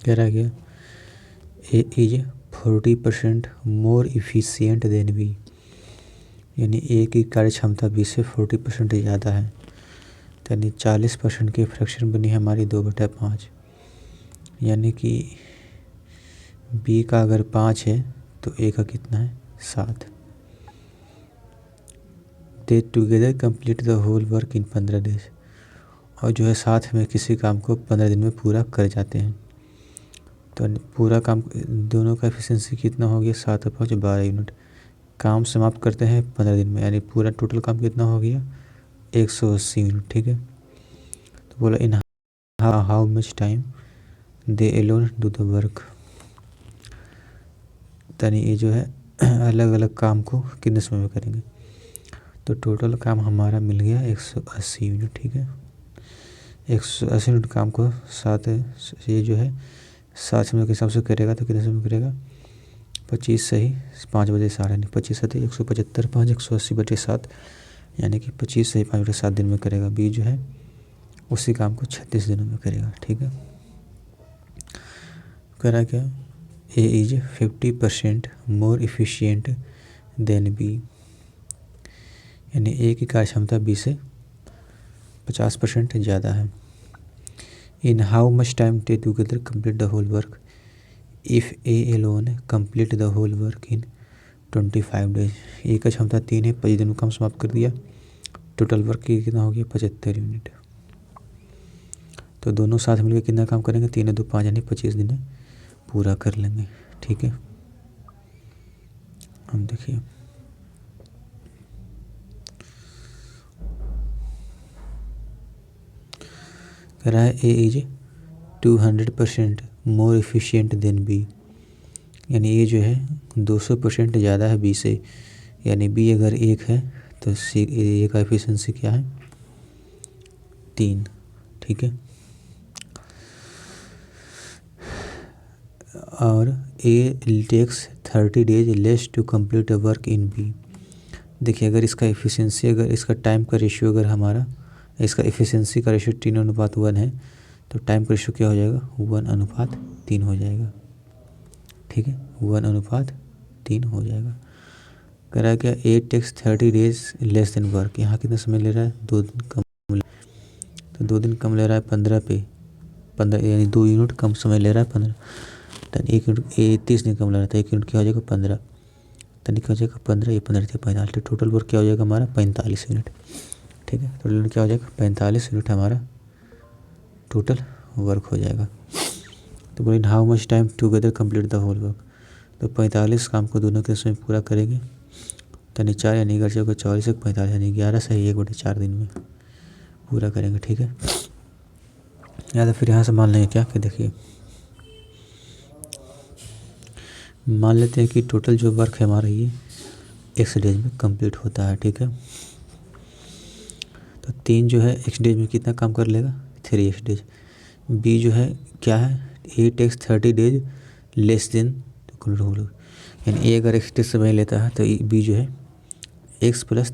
कह रहा क्या, A is 40% more efficient than B, यानी ए की कार्य क्षमता बी से 40% ज़्यादा है। यानी 40% की फ्रैक्शन बनी है हमारी 2/5, यानी कि बी का अगर 5 है तो ए का कितना है 7। They together complete the whole work in 15 days, और जो है साथ में किसी काम को 15 दिन में पूरा कर जाते हैं। तो पूरा काम दोनों का एफिशिएंसी कितना हो गया, 7 और 5 12 यूनिट। काम समाप्त करते हैं 15 दिन में, यानी पूरा टोटल काम कितना हो गया 180 यूनिट। ठीक है, तो बोला in how much time they alone do the work, यानी ये जो है अलग अलग काम को कितने समय में करेंगे। तो टोटल काम हमारा मिल गया 180 यूनिट। ठीक है, 180 यूनिट काम को 7 ये जो है 7 समय के हिसाब से करेगा तो कितने समय करेगा 25 सही 5 बजे 7, यानी 25 सही 175 5 180/7, यानी कि 25 सही 5/7 दिन में करेगा। बी जो है उसी काम को 36 दिनों में करेगा। ठीक है, करा क्या, A is 50% more efficient than B, यानी ए की कार्य क्षमता बी से 50% ज़्यादा है। In how much time they together complete the whole work, if A alone complete the whole work in 25 days, A का क्षमता 3 है, 25 दिन में काम समाप्त कर दिया। टोटल वर्क की कितना हो गया 75 यूनिट। तो दोनों साथ मिलकर कितना काम करेंगे, 3 और 2 5, यानी 25 दिन में पूरा कर लेंगे। ठीक है, हम देखिए कह रहा है A is 200% more efficient than B, यानी ये जो है 200% ज़्यादा है बी से, यानी बी अगर 1 है तो सी ए का एफिशिएंसी क्या है 3। ठीक है, और A takes 30 days less to complete a work in B. देखिए अगर इसका एफिशिएंसी, अगर इसका टाइम का रेशियो, अगर हमारा इसका एफिशिएंसी का रेशियो 3:1 है, तो टाइम का रेशियो क्या हो जाएगा 1:3 हो जाएगा। ठीक है, 1:3 हो जाएगा। कह रहा है क्या, A takes 30 days less than work, यहाँ कितना समय ले रहा है 2 दिन कम, तो 2 दिन कम ले रहा है 15 पे 15, यानी 2 यूनिट कम समय ले रहा है 15, तो 1 यूनिट ए 30 दिन कम ले रहा था, 1 यूनिट क्या हो जाएगा 15, तो क्या हो जाएगा 15, ये 15 थे 45, तो टोटल वर्क क्या हो जाएगा हमारा 45 यूनिट। ठीक है, टोटल क्या हो जाएगा 45 यूनिट हमारा टोटल वर्क हो जाएगा। तो बोले how much time together complete the whole work, तो 45 काम को दोनों के समय पूरा करेंगे, यानी 4, यानी 11 44 45, यानी 11 सही 1/4 दिन में पूरा करेंगे। ठीक है, या तो फिर यहाँ से मान लेंगे क्या कि देखिए मान लेते हैं कि टोटल जो वर्क है हमारा ये x डेज में कंप्लीट होता है। ठीक है, तो 3 जो है x डेज में कितना काम कर लेगा 3x डेज। बी जो है क्या है, ए टेक्स 30 डेज लेस देन तो कंप्लीट हो गया, यानी ए अगर x डेज समय लेता है तो बी जो है x +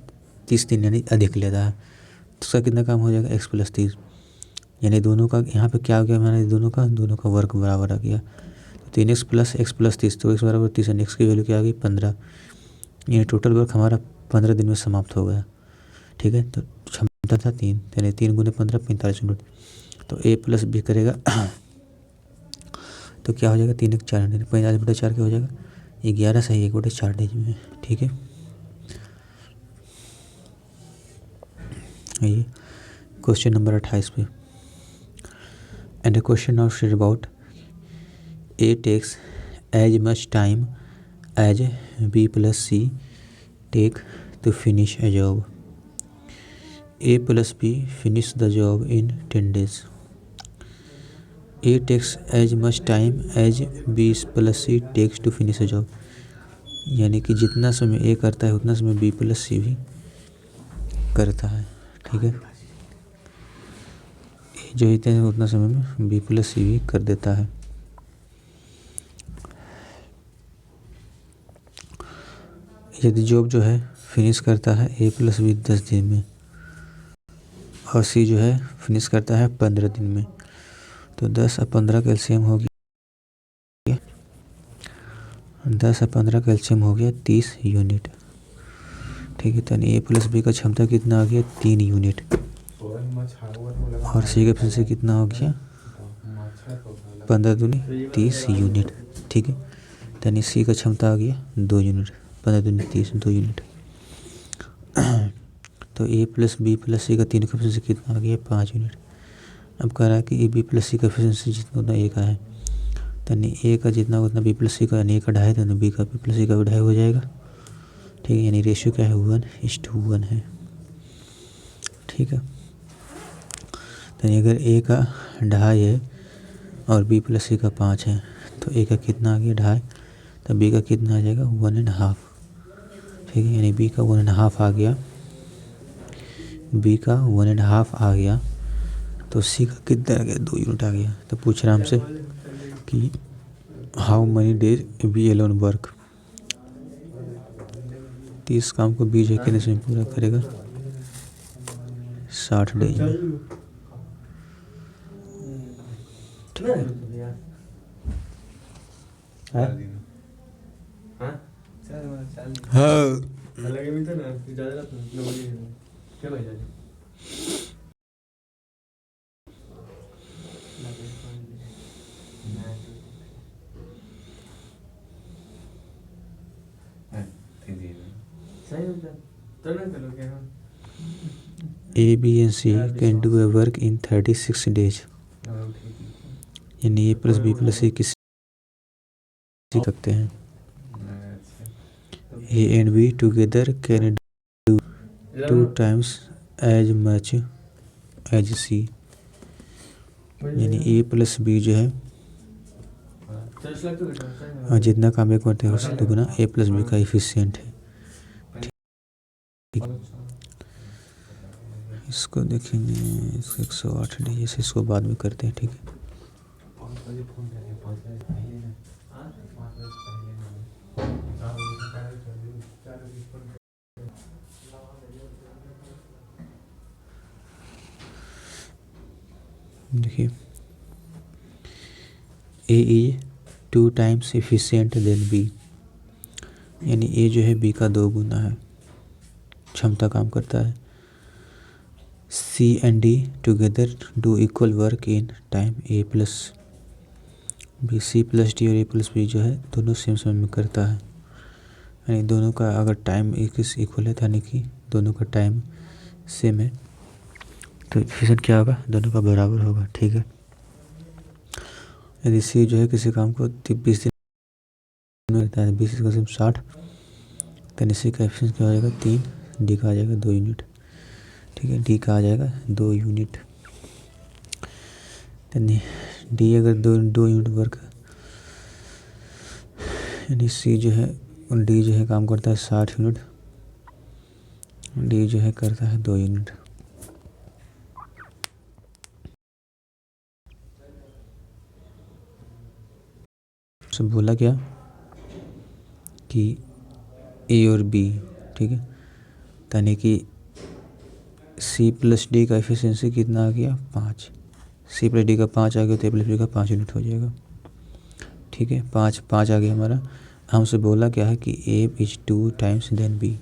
30 दिन यानी अधिक लेता है, तो उसका कितना काम हो जाएगा x + 30, यानी दोनों का यहाँ पे क्या हो गया हमारे दोनों का वर्क बराबर आ गया। तो 3x + x + 30, तो x बराबर 30, यानी x की वैल्यू क्या आ गई 15, यानी टोटल वर्क हमारा 15 दिन में समाप्त हो गया। ठीक है, तो क्षमता था 3, यानी 3 × 15 45 यूनिट, तो a + b करेगा तो क्या हो जाएगा 3 × 4, 45/4 क्या हो जाएगा 11 सही 1/4 डेज में। ठीक है, ये क्वेश्चन नंबर 28 पे। And the question now is about A takes as much time as B + C take to finish a job. A + B finish the job in 10 days. A takes as much time as B + C takes to finish a job. यानी कि जितना समय A करता है उतना समय B + C भी करता है। ठीक है, A जो होते हैं उतना समय में B + C भी कर देता है। यदि जॉब जो है फिनिश करता है A + B 10 दिन में और C जो है फिनिश करता है 15 दिन में, तो 10 और 15 का एलसीएम होगी 10 और 15 का एलसीएम हो गया 30 यूनिट। ठीक है, तो ए प्लस बी का क्षमता कितना आ गया 3 यूनिट, और सी का एफिशिएंसी कितना हो गया 15 दूनी 30 यूनिट। ठीक है, यानी सी का क्षमता आ गया 2 यूनिट, 15 दूनी 30 2 यूनिट। तो ए प्लस बी प्लस सी का तीनों का एफिशिएंसी कितना आ गया 5 यूनिट। अब कह रहा है कि ए बी प्लस सी का एफिशिएंसी जितना उतना ए का है, यानी ए का जितना उतना बी प्लस सी का, यानी ए का 2.5 तो बी का बी प्लस सी का भी 2.5 हो जाएगा। ठीक है, यानी रेशियो क्या है 1:1 है। ठीक है, यानी अगर ए का 2.5 है और बी प्लस सी का 5 है, तो ए का कितना आ गया 2.5, तो बी का कितना आ जाएगा 1.5। ठीक है, यानी बी का 1.5 आ गया, बी का 1.5 आ गया, तो सी का कितना आ गया 2 यूनिट आ गया। तो पूछ रहा हमसे कि how many days B alone work, तो इस काम को बी जो कितने समय पूरा करेगा 60 डेज में। ठीक है, हाँ A B and C can do a work in 36 days, यानी A plus B plus C किसी सकते हैं। A and B together can do 2 times as much as C, यानी ए प्लस बी जो है जितना काम एक करते हैं उससे दुगुना ए प्लस बी का एफिशिएंट है। ठीक, इसको देखेंगे, इसको 108 डेज से इसको बाद में करते हैं। ठीक है, देखिए A is 2 times efficient than B, यानी ए जो है बी का 2 गुना है क्षमता काम करता है। C and D together do equal work in time A plus B, C plus D और ए प्लस बी जो है दोनों सेम समय में करता है, यानी दोनों का अगर टाइम एक इक्वल है, यानी कि दोनों का टाइम सेम है, तो एफिशिएंट क्या होगा दोनों का बराबर होगा। ठीक है, यदि सी जो है किसी काम को 20 दिन में करता है, 20 का 60, तो सी का एफिशिएंट क्या हो जाएगा 3, डी का आ जाएगा 2 यूनिट। ठीक है, डी का आ जाएगा 2 यूनिट, यानी डी अगर 2 यूनिट वर्क, यानी सी जो है डी जो है काम करता है 60 यूनिट, डी जो है करता है 2 यूनिट। सब बोला क्या कि ए और बी, ठीक है, यानी कि सी प्लस डी का एफिशिएंसी कितना आ गया 5, सी प्लस डी का 5 आ गया, तो ए प्लस बी का 5 यूनिट हो जाएगा। ठीक है, 5 आ गया हमारा। हमसे बोला क्या है कि ए इज 2 times देन बी,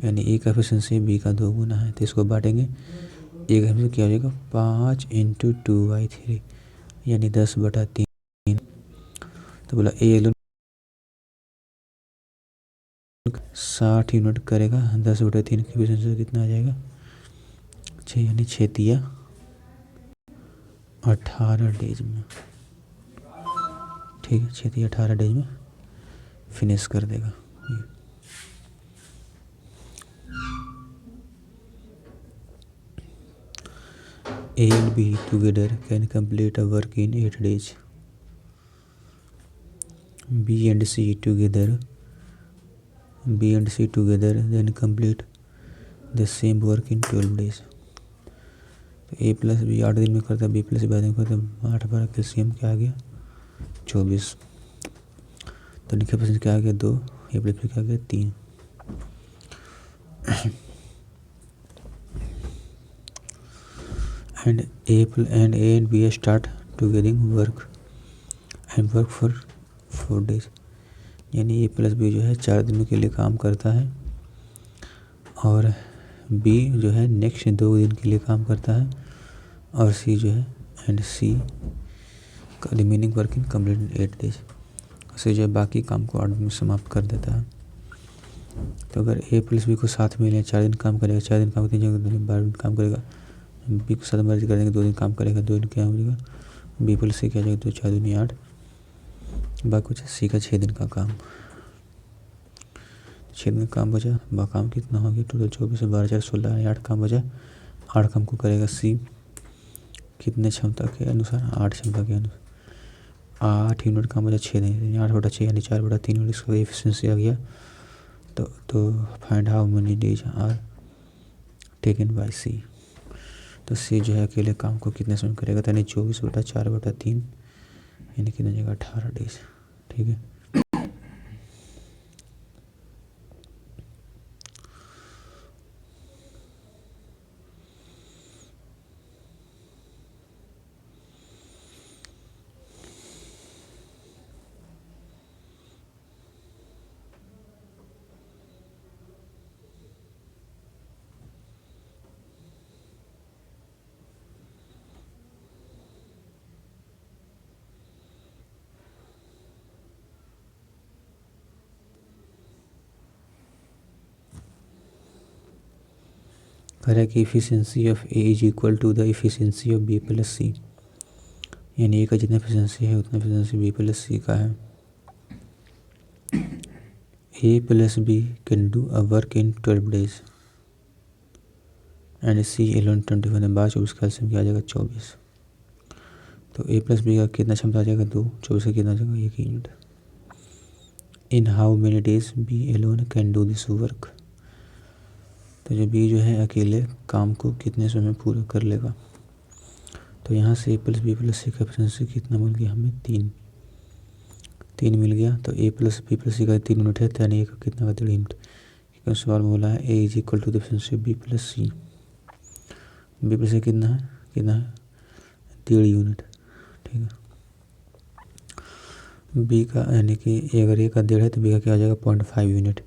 यानी ए का एफिशिएंसी बी का 2 गुना है, तो इसको बांटेंगे, ए का एफिशिएंसी क्या हो जाएगा 5 × 2/3, यानी 10/3। तो बोला ए एलोन 60 यूनिट करेगा, 10/3 की एफिशिएंसी कितना आ जाएगा 6, यानी 6 तिया 18 डेज में। ठीक है, 6 तिया 18 डेज में फिनिश कर देगा। A and B together can complete a work in 8 days. B and C together then complete the same work in 12 days. तो A प्लस बी 8 दिन में करता है, B प्लस बाद में करता है 8 बार कैल्शियम क्या आ गया 24, तो निकल परसेंट क्या आ गया 2, A प्लस बी क्या आ गया 3। and A and B start together work for 4 days, यानी ए प्लस बी जो है 4 दिनों के लिए काम करता है और बी जो है नेक्स्ट 2 दिन के लिए काम करता है और सी जो है and C remaining working complete in 8 days. उसे जो है बाकी काम को 8 दिन में समाप्त कर देता है। तो अगर ए प्लस बी को साथ में लें 4 दिन काम करेगा, 4 दिन काम करते 12 दिन काम करेगा, बी को साथ मर्ज कर देंगे 2 दिन काम करेगा, 2 दिन क्या हो जाएगा बी प्लस सी क्या हो जाएगा 2 4 दूनी 8, बाकी कुछ सी का 6 दिन का काम। 6 दिन का काम बचा, बाकी काम कितना हो गया टोटल 24 12 4 16 8 काम बचा। 8 काम को करेगा सी कितने क्षमता के अनुसार 8 क्षमता के अनुसार 8 यूनिट काम बचा 6 नहीं 8/6 यानी 4/3 यूनिट इसका एफिशिएंसी आ गया। तो find how many days are taken by C. तो सी जो है अकेले काम को कितने समय करेगा तो यानी 24/4/3 यानी कितने जगह 18 डेज। ठीक है। कह रहा है कि efficiency of A is equal to the efficiency of B plus C, यानी ए का जितना एफिशिएंसी है उतना एफिशिएंसी बी प्लस सी का है। A plus B can do a work in 12 days and C alone 21 दिन बाद 24 का एलसीएम किया आ जाएगा 24। तो ए प्लस बी का कितना क्षमता आ जाएगा 2, 24 का कितना आ जाएगा 1 unit. In how many days B alone can do this work. तो जो बी जो है अकेले काम को कितने समय में पूरा कर लेगा। तो यहाँ से ए प्लस बी प्लस सी का एफिशिएंसी कितना मिल गया हमें 3 मिल गया। तो ए प्लस बी प्लस सी का 3 यूनिट है तो यानी ए का कितना का 1.5 यूनिट। क्योंकि सवाल में बोला है A is equal to the efficiency of B plus C. B plus C कितना है 1.5 यूनिट। ठीक है। बी का यानी कि अगर ए का 1.5 है तो बी का क्या आ जाएगा 0.5 यूनिट।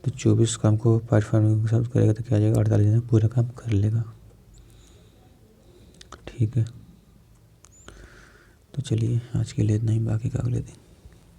तो 24 काम को 5 के साथ करेगा तो क्या आ जाएगा 48 दिन में पूरा काम कर लेगा। ठीक है। तो चलिए आज के लिए इतना ही, बाकी का अगले दिन।